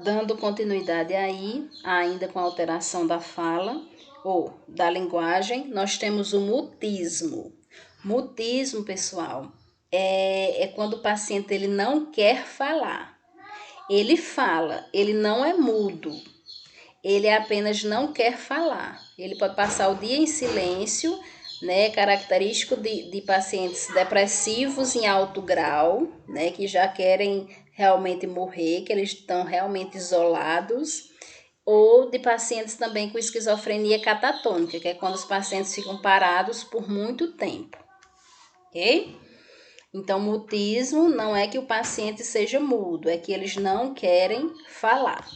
Dando continuidade aí, ainda com a alteração da fala ou da linguagem, nós temos o mutismo. Mutismo, pessoal, é quando o paciente ele não quer falar. Ele fala, ele não é mudo, ele apenas não quer falar. Ele pode passar o dia em silêncio, né? Característico de pacientes depressivos em alto grau, né? Que já querem realmente morrer, que eles estão realmente isolados, ou de pacientes também com esquizofrenia catatônica, que é quando os pacientes ficam parados por muito tempo, ok? Então, mutismo não é que o paciente seja mudo, é que eles não querem falar.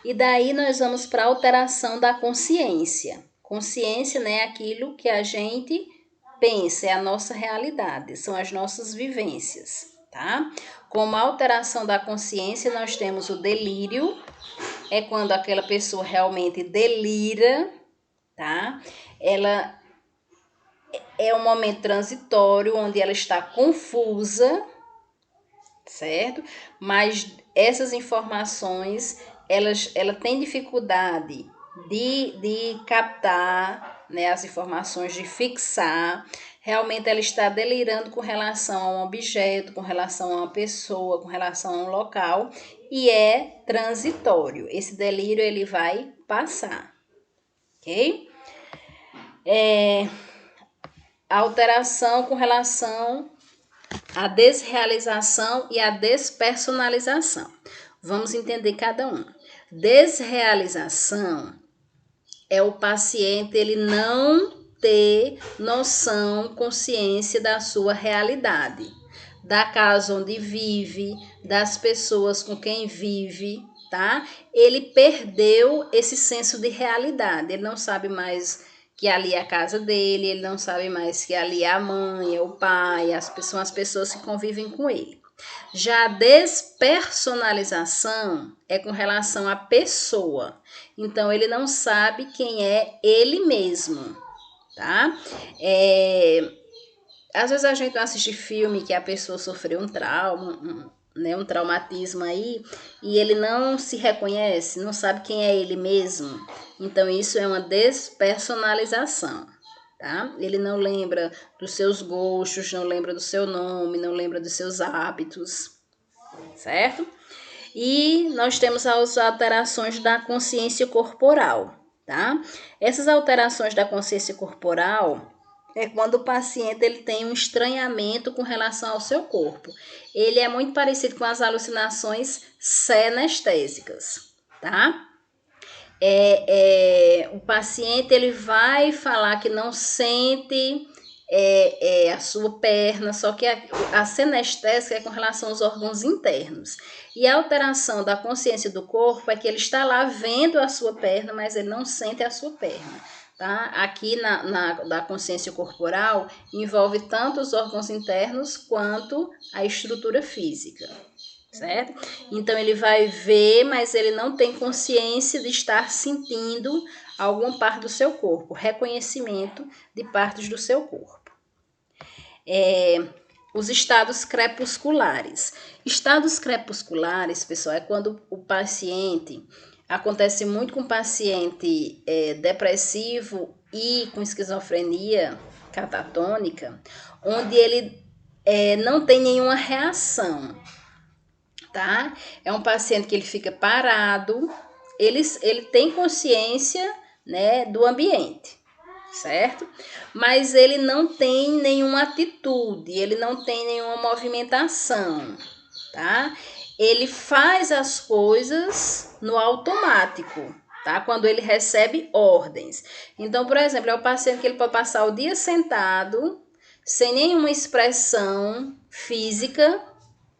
E daí nós vamos para a alteração da consciência. Consciência, né, é aquilo que a gente pensa, é a nossa realidade, são as nossas vivências, tá? Como alteração da consciência, nós temos o delírio, é quando aquela pessoa realmente delira, tá? Ela é um momento transitório onde ela está confusa, certo? Mas essas informações, ela tem dificuldade de captar, né, as informações, de fixar. Realmente ela está delirando com relação a um objeto, com relação a uma pessoa, com relação a um local, e é transitório. Esse delírio ele vai passar, ok? A alteração com relação à desrealização e à despersonalização. Vamos entender cada um. Desrealização é o paciente ele não ter noção, consciência da sua realidade, da casa onde vive, das pessoas com quem vive, tá? Ele perdeu esse senso de realidade, ele não sabe mais que ali é a casa dele, ele não sabe mais que ali é a mãe, é o pai, são as pessoas que convivem com ele. Já a despersonalização é com relação à pessoa. Então, ele não sabe quem é ele mesmo, tá? Às vezes a gente não assiste filme que a pessoa sofreu um trauma, né, um traumatismo aí, e ele não se reconhece, não sabe quem é ele mesmo. Então, isso é uma despersonalização. Tá? Ele não lembra dos seus gostos, não lembra do seu nome, não lembra dos seus hábitos, certo? E nós temos as alterações da consciência corporal, tá? Essas alterações da consciência corporal é quando o paciente ele tem um estranhamento com relação ao seu corpo. Ele é muito parecido com as alucinações senestésicas, tá? O paciente ele vai falar que não sente a sua perna, só que a senestésica é com relação aos órgãos internos. E a alteração da consciência do corpo é que ele está lá vendo a sua perna, mas ele não sente a sua perna. Tá? Aqui da consciência corporal envolve tanto os órgãos internos quanto a estrutura física. Certo? Então ele vai ver, mas ele não tem consciência de estar sentindo alguma parte do seu corpo, reconhecimento de partes do seu corpo. Os estados crepusculares. Estados crepusculares, pessoal, é quando o paciente, acontece muito com o paciente depressivo e com esquizofrenia catatônica, onde ele não tem nenhuma reação. Tá? É um paciente que ele fica parado, ele tem consciência, né, do ambiente, certo? Mas ele não tem nenhuma atitude, ele não tem nenhuma movimentação, tá? Ele faz as coisas no automático, tá? Quando ele recebe ordens. Então, por exemplo, é o paciente que ele pode passar o dia sentado, sem nenhuma expressão física,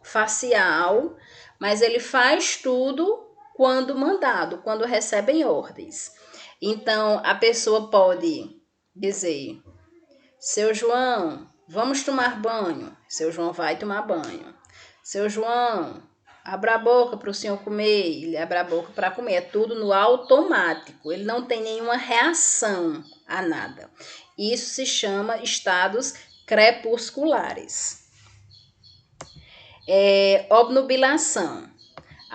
facial, mas ele faz tudo quando mandado, quando recebem ordens. Então, a pessoa pode dizer: seu João, vamos tomar banho. Seu João vai tomar banho. Seu João, abra a boca para o senhor comer. Ele abre a boca para comer. É tudo no automático. Ele não tem nenhuma reação a nada. Isso se chama estados crepusculares. Obnubilação.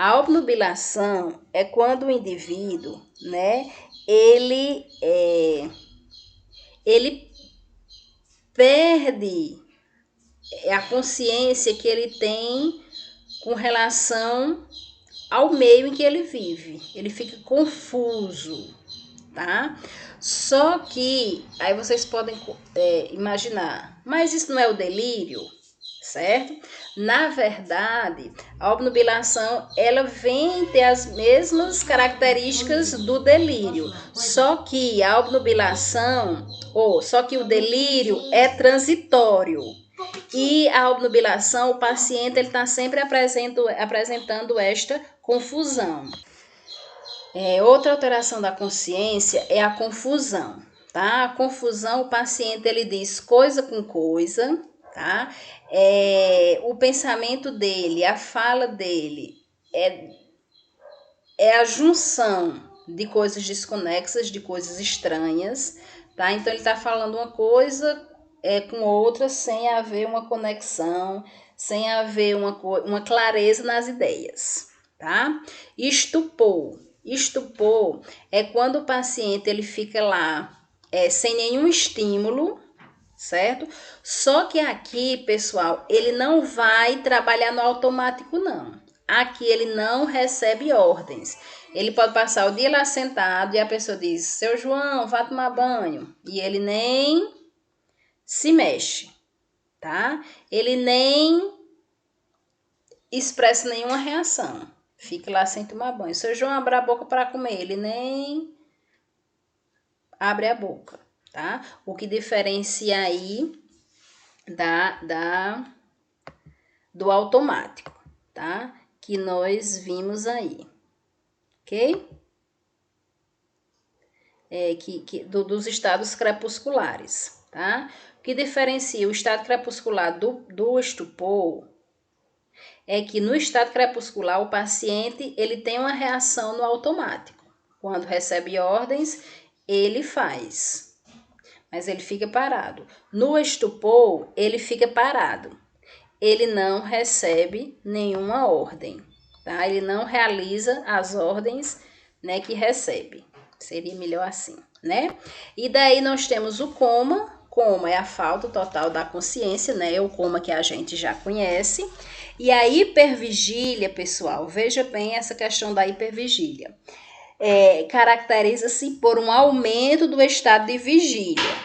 A obnubilação é quando o indivíduo, né, ele perde a consciência que ele tem com relação ao meio em que ele vive. Ele fica confuso, tá? Só que, aí vocês podem imaginar, mas isso não é o delírio, certo? Na verdade, a obnubilação, ela vem ter as mesmas características do delírio, só que a obnubilação, só que o delírio é transitório. E a obnubilação, o paciente ele está sempre apresentando esta confusão. Outra alteração da consciência é a confusão, tá? A confusão, o paciente ele diz coisa com coisa, tá? O pensamento dele, a fala dele é a junção de coisas desconexas, de coisas estranhas, tá? Então ele está falando uma coisa com outra sem haver uma conexão, sem haver uma clareza nas ideias, tá? Estupor é quando o paciente ele fica lá sem nenhum estímulo, certo? Só que aqui, pessoal, ele não vai trabalhar no automático, não. Aqui ele não recebe ordens. Ele pode passar o dia lá sentado e a pessoa diz, seu João, vá tomar banho. E ele nem se mexe, tá? Ele nem expressa nenhuma reação. Fica lá sem tomar banho. Seu João, abre a boca para comer. Ele nem abre a boca, tá? O que diferencia aí do automático, tá? Que nós vimos aí, ok? Dos estados crepusculares, tá? O que diferencia o estado crepuscular do estupor é que no estado crepuscular o paciente ele tem uma reação no automático. Quando recebe ordens, ele faz, mas ele fica parado. No estupor, ele fica parado. Ele não recebe nenhuma ordem, tá? Ele não realiza as ordens, né, que recebe. Seria melhor assim, né? E daí nós temos o coma. Coma é a falta total da consciência, né? É o coma que a gente já conhece. E a hipervigília, pessoal, veja bem essa questão da hipervigília. Caracteriza-se por um aumento do estado de vigília.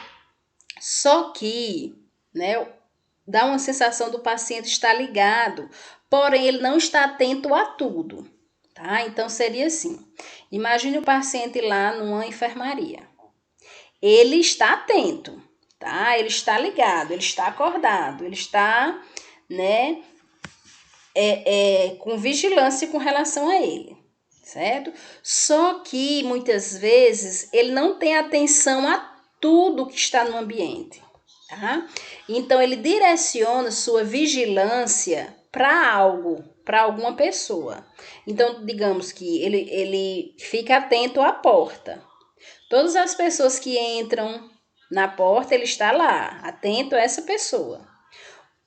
Só que, né, dá uma sensação do paciente estar ligado, porém ele não está atento a tudo, tá? Então seria assim, imagine o paciente lá numa enfermaria. Ele está atento, tá? Ele está ligado, ele está acordado, ele está, né, com vigilância com relação a ele, certo? Só que muitas vezes ele não tem atenção a tudo que está no ambiente, tá? Então ele direciona sua vigilância para algo, para alguma pessoa. Então, digamos que ele fica atento à porta. Todas as pessoas que entram na porta, ele está lá, atento a essa pessoa.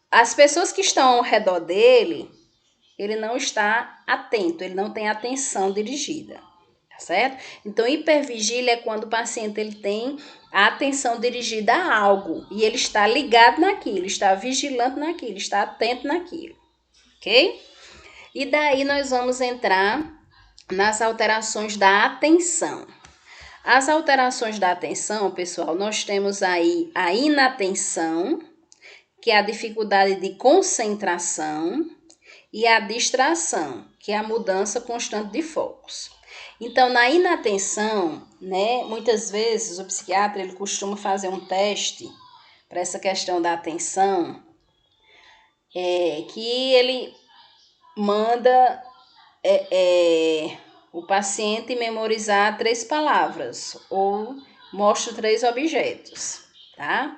As pessoas que estão ao redor dele, ele não está atento, ele não tem atenção dirigida, tá certo? Então, hipervigília é quando o paciente ele tem a atenção dirigida a algo e ele está ligado naquilo, está vigilante naquilo, está atento naquilo, ok? E daí nós vamos entrar nas alterações da atenção. As alterações da atenção, pessoal, nós temos aí a inatenção, que é a dificuldade de concentração, e a distração, que é a mudança constante de focos. Então, na inatenção, né, muitas vezes o psiquiatra ele costuma fazer um teste para essa questão da atenção, que ele manda o paciente memorizar 3 palavras ou mostra 3 objetos, tá?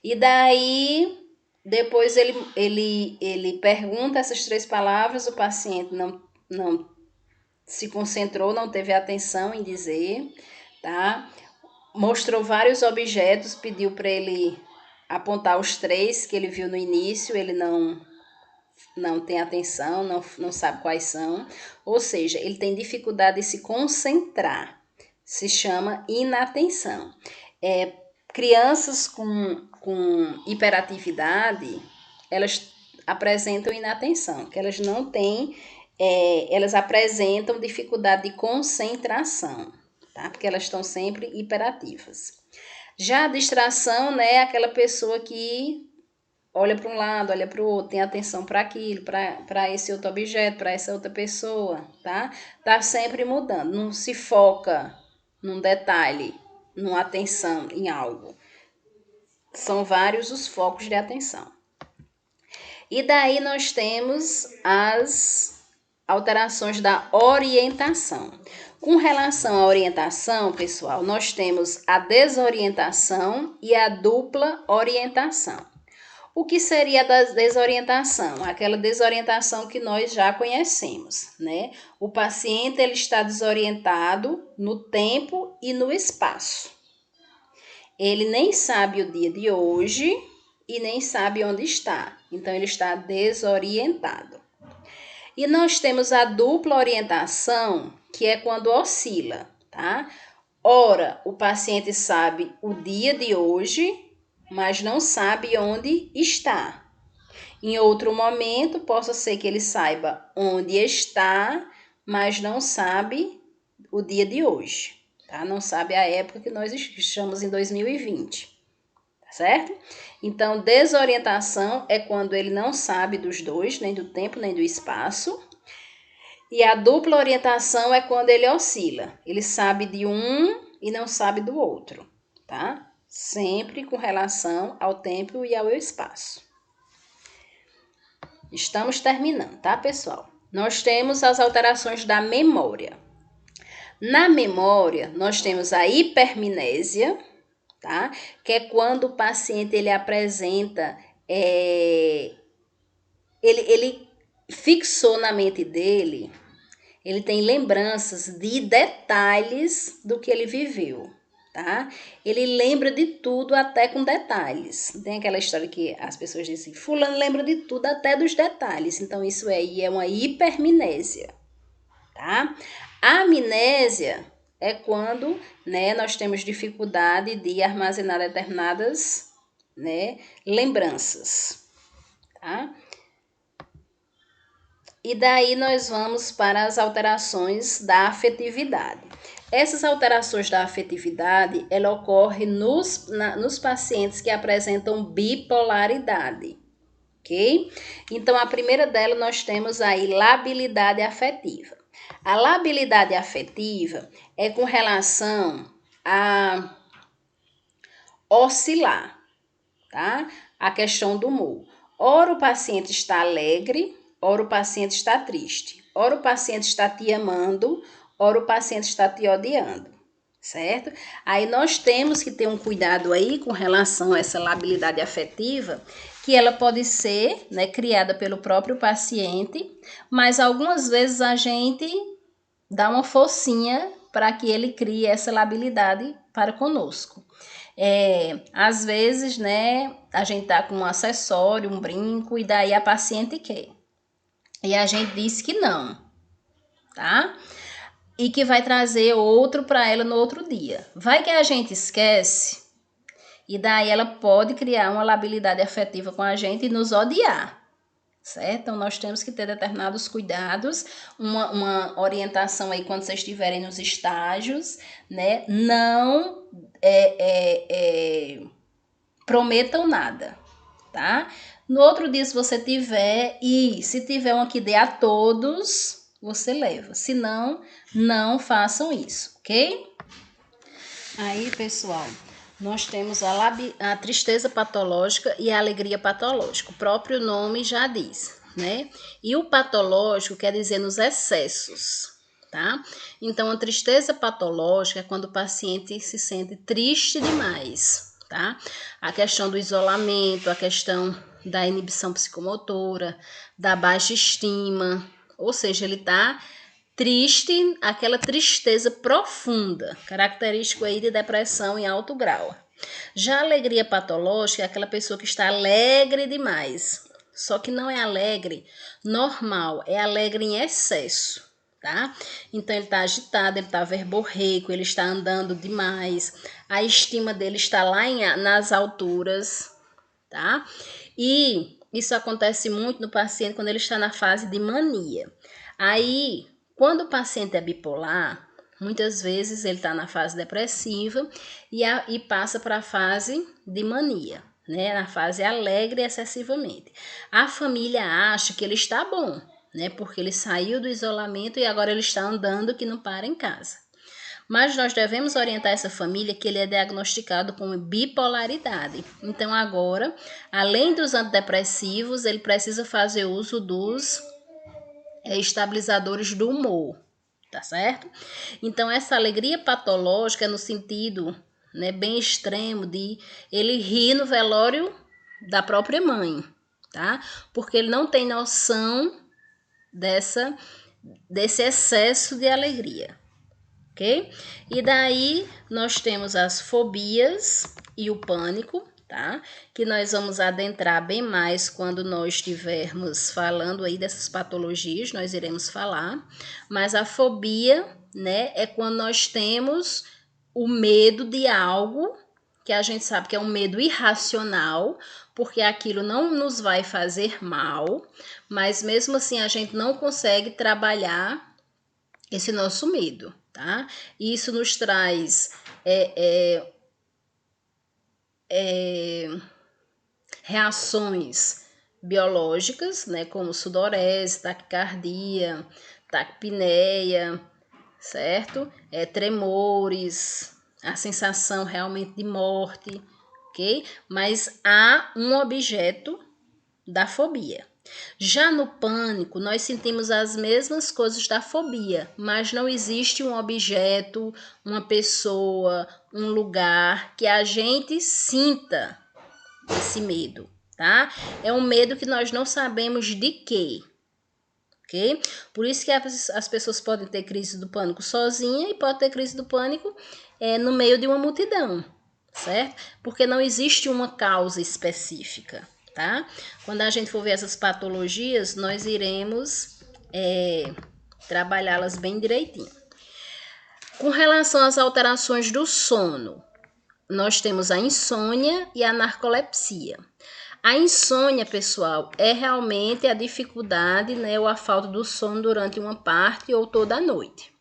E daí depois ele pergunta essas 3 palavras, o paciente não se concentrou, não teve atenção em dizer, tá? Mostrou vários objetos, pediu para ele apontar os 3 que ele viu no início, ele não não tem atenção, não sabe quais são, ou seja, ele tem dificuldade de se concentrar, se chama inatenção. Crianças com hiperatividade, elas apresentam inatenção, que elas não têm, elas apresentam dificuldade de concentração, tá? Porque elas estão sempre hiperativas. Já a distração, né, é aquela pessoa que olha para um lado, olha para o outro, tem atenção para aquilo, para esse outro objeto, para essa outra pessoa, tá? Tá sempre mudando, não se foca num detalhe, numa atenção em algo. São vários os focos de atenção. E daí nós temos as alterações da orientação. Com relação à orientação, pessoal, nós temos a desorientação e a dupla orientação. O que seria a desorientação? Aquela desorientação que nós já conhecemos, né? O paciente ele está desorientado no tempo e no espaço. Ele nem sabe o dia de hoje e nem sabe onde está. Então, ele está desorientado. E nós temos a dupla orientação, que é quando oscila, tá? Ora, o paciente sabe o dia de hoje, mas não sabe onde está. Em outro momento, possa ser que ele saiba onde está, mas não sabe o dia de hoje, tá? Não sabe a época que nós estamos em 2020, tá certo? Então, desorientação é quando ele não sabe dos dois, nem do tempo, nem do espaço. E a dupla orientação é quando ele oscila. Ele sabe de um e não sabe do outro, tá? Sempre com relação ao tempo e ao espaço. Estamos terminando, tá, pessoal? Nós temos as alterações da memória. Na memória, nós temos a hipermnésia, tá? Que é quando o paciente ele apresenta, ele fixou na mente dele, ele tem lembranças de detalhes do que ele viveu, tá? Ele lembra de tudo até com detalhes. Tem aquela história que as pessoas dizem, fulano lembra de tudo até dos detalhes. Então, isso aí é uma hipermnésia, tá? A amnésia é quando, né, nós temos dificuldade de armazenar determinadas, né, lembranças, tá? E daí nós vamos para as alterações da afetividade. Essas alterações da afetividade, ela ocorre nos pacientes que apresentam bipolaridade, ok? Então, a primeira dela nós temos aí labilidade afetiva. A labilidade afetiva é com relação a oscilar, tá? A questão do humor. Ora o paciente está alegre, ora o paciente está triste. Ora o paciente está te amando, ora o paciente está te odiando, certo? Aí nós temos que ter um cuidado aí com relação a essa labilidade afetiva, que ela pode ser, né, criada pelo próprio paciente, mas algumas vezes a gente dá uma forcinha para que ele crie essa labilidade para conosco. Às vezes, né, a gente tá com um acessório, um brinco, e daí a paciente quer. E a gente diz que não, tá? E que vai trazer outro para ela no outro dia. Vai que a gente esquece, e daí ela pode criar uma labilidade afetiva com a gente e nos odiar, certo? Então, nós temos que ter determinados cuidados, uma orientação aí quando vocês estiverem nos estágios, né? Não prometam nada, tá? No outro dia, se você tiver, e se tiver um que dê a todos, você leva. Se não, não façam isso, ok? Aí, pessoal, nós temos a tristeza patológica e a alegria patológica. O próprio nome já diz, né? E o patológico quer dizer nos excessos, tá? Então, a tristeza patológica é quando o paciente se sente triste demais, tá? A questão do isolamento, a questão da inibição psicomotora, da baixa estima, ou seja, ele tá triste, aquela tristeza profunda, característico aí de depressão em alto grau. Já a alegria patológica é aquela pessoa que está alegre demais, só que não é alegre normal, é alegre em excesso, tá? Então ele está agitado, ele está verborreico, ele está andando demais, a estima dele está lá nas alturas, tá? E isso acontece muito no paciente quando ele está na fase de mania. Aí, quando o paciente é bipolar, muitas vezes ele está na fase depressiva e passa para a fase de mania, né? Na fase alegre excessivamente. A família acha que ele está bom, né? Porque ele saiu do isolamento e agora ele está andando que não para em casa. Mas nós devemos orientar essa família que ele é diagnosticado com bipolaridade. Então agora, além dos antidepressivos, ele precisa fazer uso dos estabilizadores do humor, tá certo? Então essa alegria patológica é no sentido, né, bem extremo de ele rir no velório da própria mãe, tá? Porque ele não tem noção desse excesso de alegria. Ok? E daí nós temos as fobias e o pânico, tá? Que nós vamos adentrar bem mais quando nós estivermos falando aí dessas patologias, nós iremos falar. Mas a fobia, né, é quando nós temos o medo de algo que a gente sabe que é um medo irracional, porque aquilo não nos vai fazer mal, mas mesmo assim a gente não consegue trabalhar esse nosso medo, tá? E isso nos traz reações biológicas, né? Como sudorese, taquicardia, taquipneia, certo? Tremores, a sensação realmente de morte, ok? Mas há um objeto da fobia. Já no pânico, nós sentimos as mesmas coisas da fobia, mas não existe um objeto, uma pessoa, um lugar que a gente sinta esse medo, tá? É um medo que nós não sabemos de quê, ok? Por isso que as pessoas podem ter crise do pânico sozinha e podem ter crise do pânico no meio de uma multidão, certo? Porque não existe uma causa específica, tá? Quando a gente for ver essas patologias, nós iremos trabalhá-las bem direitinho. Com relação às alterações do sono, nós temos a insônia e a narcolepsia. A insônia, pessoal, é realmente a dificuldade, né, ou a falta do sono durante uma parte ou toda a noite.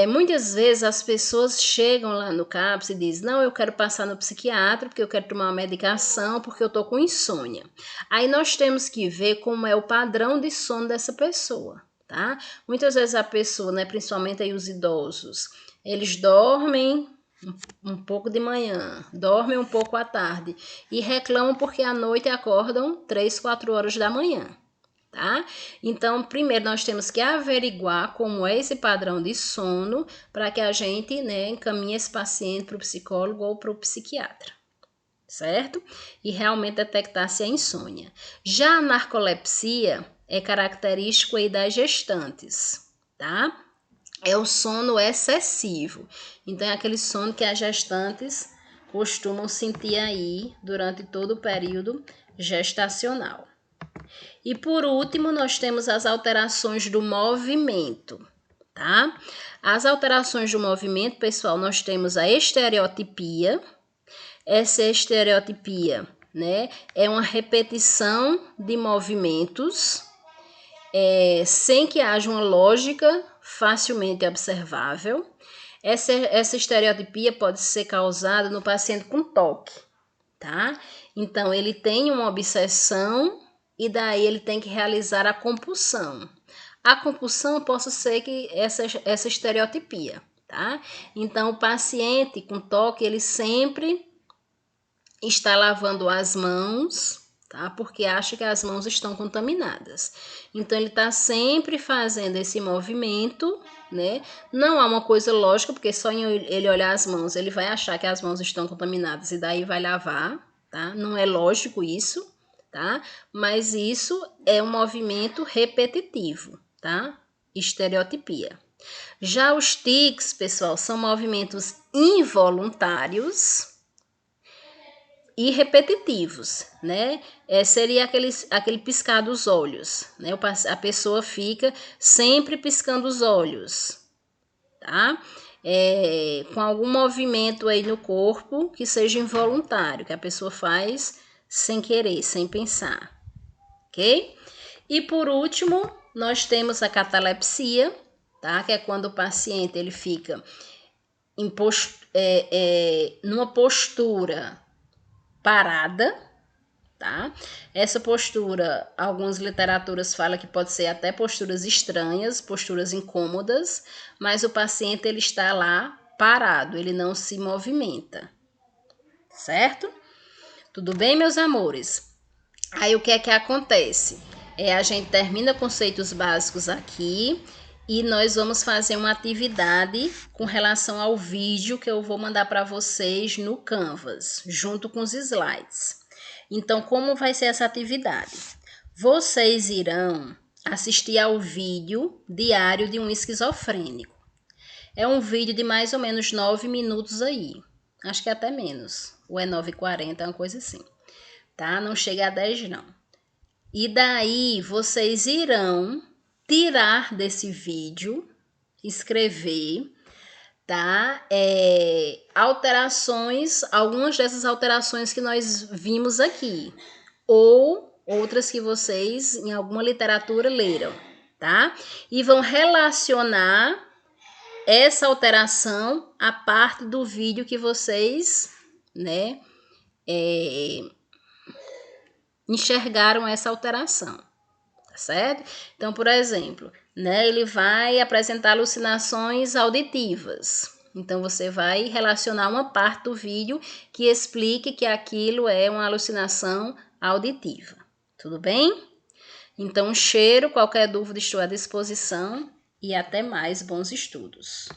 Muitas vezes as pessoas chegam lá no CAPS e dizem, não, eu quero passar no psiquiatra porque eu quero tomar uma medicação porque eu tô com insônia. Aí nós temos que ver como é o padrão de sono dessa pessoa, tá? Muitas vezes a pessoa, né, principalmente aí os idosos, eles dormem um pouco de manhã, dormem um pouco à tarde e reclamam porque à noite acordam 3, 4 horas da manhã, tá? Então, primeiro nós temos que averiguar como é esse padrão de sono para que a gente, né, encaminhe esse paciente para o psicólogo ou para o psiquiatra, certo? E realmente detectar se é insônia. Já a narcolepsia é característico aí das gestantes, tá? É o sono excessivo. Então, é aquele sono que as gestantes costumam sentir aí durante todo o período gestacional. E por último, nós temos as alterações do movimento, tá? As alterações do movimento, pessoal, nós temos a estereotipia. Essa estereotipia, né, é uma repetição de movimentos sem que haja uma lógica facilmente observável. Essa estereotipia pode ser causada no paciente com toque, tá? Então, ele tem uma obsessão e daí ele tem que realizar a compulsão. A compulsão pode ser que essa estereotipia, tá? Então, o paciente com toque, ele sempre está lavando as mãos, tá? Porque acha que as mãos estão contaminadas. Então, ele está sempre fazendo esse movimento, né? Não há uma coisa lógica, porque só em ele olhar as mãos, ele vai achar que as mãos estão contaminadas e daí vai lavar, tá? Não é lógico isso, tá? Mas isso é um movimento repetitivo, tá? Estereotipia. Já os tics, pessoal, são movimentos involuntários e repetitivos, né? Seria aquele piscar dos olhos, né? A pessoa fica sempre piscando os olhos, tá? Com algum movimento aí no corpo que seja involuntário, que a pessoa faz sem querer, sem pensar, ok? E por último, nós temos a catalepsia, tá? Que é quando o paciente ele fica numa postura parada, tá? Essa postura, algumas literaturas falam que pode ser até posturas estranhas, posturas incômodas, mas o paciente ele está lá parado, ele não se movimenta, certo? Tudo bem, meus amores? Aí o que é que acontece? A gente termina conceitos básicos aqui e nós vamos fazer uma atividade com relação ao vídeo que eu vou mandar para vocês no Canvas, junto com os slides. Então, como vai ser essa atividade? Vocês irão assistir ao vídeo Diário de um Esquizofrênico. É um vídeo de mais ou menos 9 minutos aí. Acho que até menos. Ou é 9h40, é uma coisa assim. Tá? Não chega a 10 não. E daí vocês irão tirar desse vídeo, escrever, tá? Alterações, algumas dessas alterações que nós vimos aqui, ou outras que vocês em alguma literatura leram, tá? E vão relacionar essa alteração à parte do vídeo que vocês, né, enxergaram essa alteração, tá certo? Então, por exemplo, né, ele vai apresentar alucinações auditivas. Então, você vai relacionar uma parte do vídeo que explique que aquilo é uma alucinação auditiva. Tudo bem? Então, cheiro, qualquer dúvida estou à disposição e até mais, bons estudos.